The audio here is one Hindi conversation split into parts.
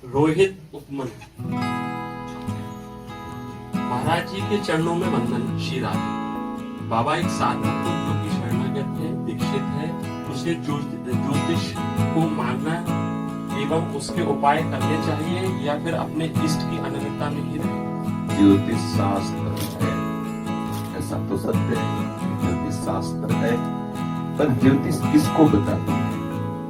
रोहित उपमन महाराज जी के चरणों में वंदन श्री राधे। बाबा एक साधक तो जो कि शरणागत है, दीक्षित है, उसे ज्योतिष को मानना एवं उसके उपाय करने चाहिए या फिर अपने इष्ट की अनन्यता में ही रहे। ज्योतिष शास्त्र है, ऐसा तो सत्य है, ज्योतिष शास्त्र है, पर ज्योतिष किसको बताती है?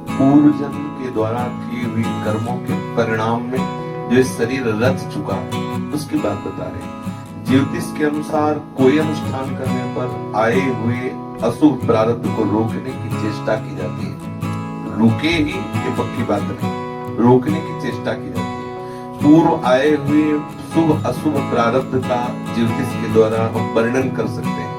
पूर्व जन्म के द्वारा किए हुए कर्मों के परिणाम में जो शरीर रच चुका है उसकी बात बता रहे हैं। ज्योतिष के अनुसार कोई अनुष्ठान करने पर आए हुए अशुभ प्रारब्ध को रोकने की चेष्टा की जाती है। रुके ही ये पक्की बात नहीं, रोकने की चेष्टा की जाती है। पूर्व आए हुए शुभ अशुभ प्रारब्ध का ज्योतिष के द्वारा हम वर्णन कर सकते हैं,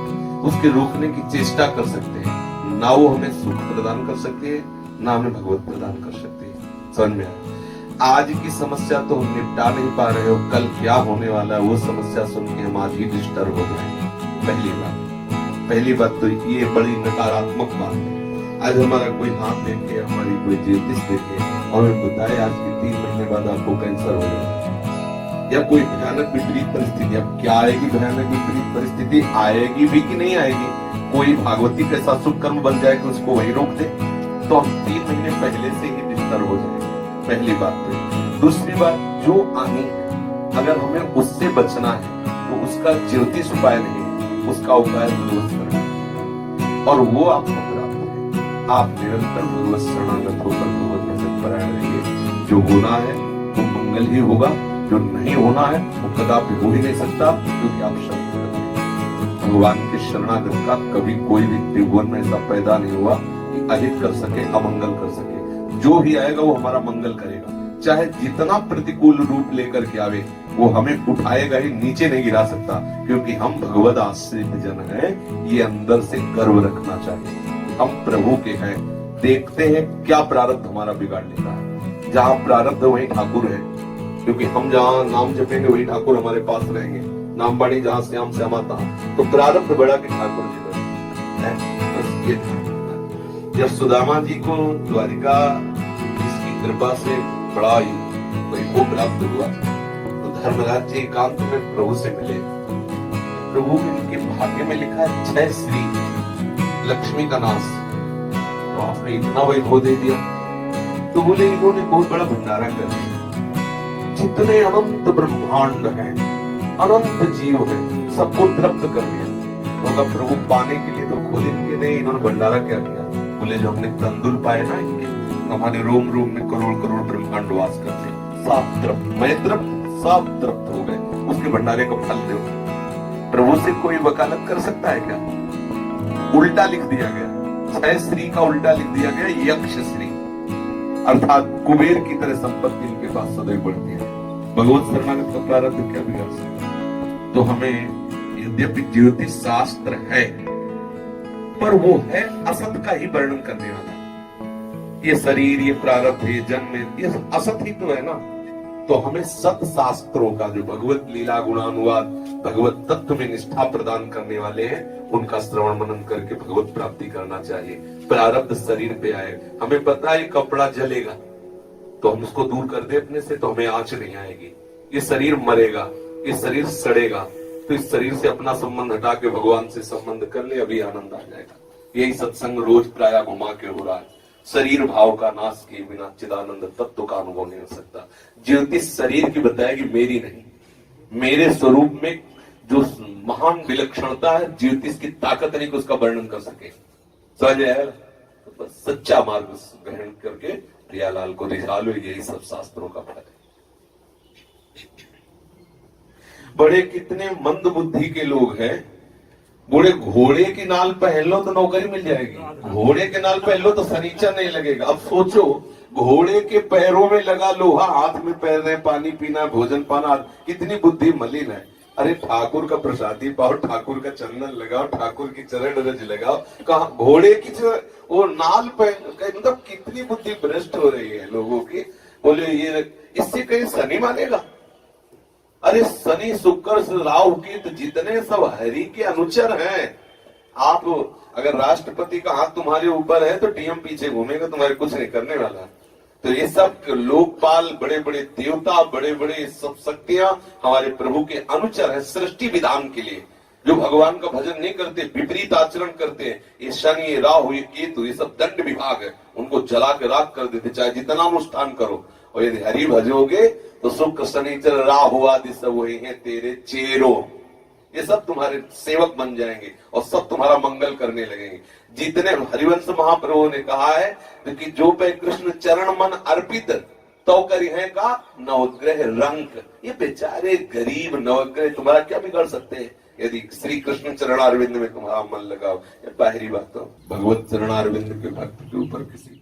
उसके रोकने की चेष्टा कर सकते हैं। ना वो हमें सुख प्रदान कर सकती है, ना हमें भगवत प्रदान कर सकती है। समझ में आया? आज की समस्या तो हम निपटा नहीं पा रहे हो, कल क्या होने वाला है वो समस्या सुन के हम आज ही डिस्टर्ब हो गए। पहली बात तो ये बड़ी नकारात्मक बात है। आज हमारा कोई हाथ देखे, हमारी कोई ज्योतिष देखे और हमें बताए आज के 3 महीने बाद आपको कैंसर हो जाएगा या कोई भयानक विपरीत परिस्थिति। अब क्या आएगी भयानक विपरीत परिस्थिति? आएगी भी कि नहीं आएगी? कोई भागवती कैसा शुभ कर्म बन जाए कि उसको वही रोक दे, तो हम 3 महीने पहले से ही डिस्टर्ब हो जाएंगे। पहली बात तो। दूसरी बात, जो आनी है अगर हमें उससे बचना है तो उसका ज्योतिष उपाय नहीं, उसका उपाय भगवत शरण, और वो आपको प्राप्त है। आप निरंतर भगवत शरणागत होकर भगवत में से परायण रहिए। जो होना है वो मंगल ही होगा, जो नहीं होना है वो कदापि हो ही नहीं सकता, क्योंकि आप शरण भगवान के शरणागत का कभी कोई भी त्रिभुवन में ऐसा पैदा नहीं हुआ कि अहित कर सके, अमंगल कर सके। जो भी आएगा वो हमारा मंगल करेगा, चाहे जितना प्रतिकूल रूप लेकर के आवे, वो हमें उठाएगा ही, नीचे नहीं गिरा सकता, क्योंकि हम भगवत आश्रित जन हैं। ये अंदर से गर्व रखना चाहिए। हम प्रभु के हैं, देखते हैं क्या प्रारब्ध हमारा बिगाड़ लेता है। जहाँ प्रारब्ध वहीं ठाकुर है, क्योंकि हम जहाँ नाम जपेंगे वही ठाकुर हमारे पास रहेंगे। नाम बाणी जहाँ श्याम श्यामाता, तो प्रारब्ध बढ़ा के ठाकुर जी है। जब सुदामा जी को द्वारिका इसकी कृपा से बड़ा वैभव प्राप्त हुआ तो धर्मराज जी एकांत में प्रभु से मिले। प्रभु इनके भाग्य में लिखा है 6 श्री लक्ष्मी का नाश, तो आपने इतना वैभव दे दिया। तो बोले इन्होंने बहुत बड़ा भंडारा कर दिया। जितने अनंत ब्रह्मांड हैं, अनंत जीव हैं, सबको तृप्त कर दिया। तो प्रभु पाने के लिए तो खुद इनके नहीं, इन्होंने भंडारा क्या किया? बोले जो हमने तंदुल पाए ना इनके, हमारे रोम रोम में करोड़ करोड़ ब्रह्मांड वास करते, सब तृप्त, मैं तृप्त, सब तृप्त हो गए। उसके भंडारे को फल दो। प्रभु से कोई वकालत कर सकता है क्या? उल्टा लिख दिया गया, 6 श्री का उल्टा लिख दिया गया, यक्ष श्री, अर्थात कुबेर की तरह संपत्ति इनके पास सदैव बढ़ती है। भगवत शरणागत का प्रारब्ध क्या बिगाड़ सकता? तो हमें यद्यपि ज्योतिष शास्त्र है, पर वो है असत का ही वर्णन करने वाला। ये शरीर, ये प्रारब्ध, ये जन्म, ये असत ही तो है ना। तो हमें सत शास्त्रों का, जो भगवत लीला गुणानुवाद, भगवत तत्व में निष्ठा प्रदान करने वाले हैं, उनका श्रवण मनन करके भगवत प्राप्ति करना चाहिए। प्रारब्ध शरीर पे आए, हमें पता है कपड़ा जलेगा, तो हम उसको दूर कर दे अपने से, तो हमें आंच नहीं आएगी। ये शरीर मरेगा, ये शरीर सड़ेगा, तो इस शरीर से अपना संबंध हटा के भगवान से संबंध कर ले, अभी आनंद आ जाएगा। यही सत्संग रोज प्राय घुमा के हो रहा है। शरीर भाव का नाश किए बिना चिदानंद तत्व का अनुभव नहीं हो सकता। ज्योतिष शरीर की बताएगी, मेरी नहीं। मेरे स्वरूप में जो महान विलक्षणता है, ज्योतिष की ताकत नहीं कि उसका वर्णन कर सके। समझ आया? तो बस सच्चा मार्ग ग्रहण करके प्रियालाल को रिझा लो, यही सब शास्त्रों का फल है। बड़े कितने मंद बुद्धि के लोग हैं, बोले घोड़े की नाल पहन लो तो नौकरी मिल जाएगी, घोड़े के नाल पहन लो तो फर्नीचर नहीं लगेगा। अब सोचो, घोड़े के पैरों में लगा लोहा, हाथ में पहने, पानी पीना, भोजन पाना, कितनी बुद्धि मलिन है। अरे ठाकुर का प्रसादी पाओ, ठाकुर का चंदन लगाओ, ठाकुर की चरण रज लगाओ, कहा घोड़े की वो नाल पहन, मतलब कितनी बुद्धि भ्रष्ट हो रही है लोगों की। बोले ये इससे कहीं शनि मानेगा? अरे शनि शुक्र राहु की तो जितने सब हरि के अनुचर हैं। आप अगर राष्ट्रपति का हाथ तुम्हारे ऊपर है तो डीएम पीछे घूमेगा, तुम्हारे कुछ नहीं करने वाला। तो ये सब लोकपाल, बड़े बड़े देवता, बड़े बड़े सब शक्तियां हमारे प्रभु के अनुचर है सृष्टि विधान के लिए। जो भगवान का भजन नहीं करते, विपरीत आचरण करते हैं, ये शनि, ये राहु, ये केतु, ये सब दंड विभाग है, उनको जला के राख कर देते, चाहे जितना अनुष्ठान करो। और यदि हरि भजोगे तो शुक्र शनिचर राहु आदि सब वही है तेरे चेरो, ये सब तुम्हारे सेवक बन जाएंगे और सब तुम्हारा मंगल करने लगेंगे। जितने हरिवंश महाप्रभु ने कहा है कि जो पे कृष्ण चरण मन अर्पित तो करी है का नवग्रह रंक, ये बेचारे गरीब नवग्रह तुम्हारा क्या बिगाड़ सकते हैं यदि श्री कृष्ण चरणारविंद में तुम्हारा मन लगाओ। ये बाहरी बात हो, भगवत चरणारविंद के भक्त के ऊपर किसी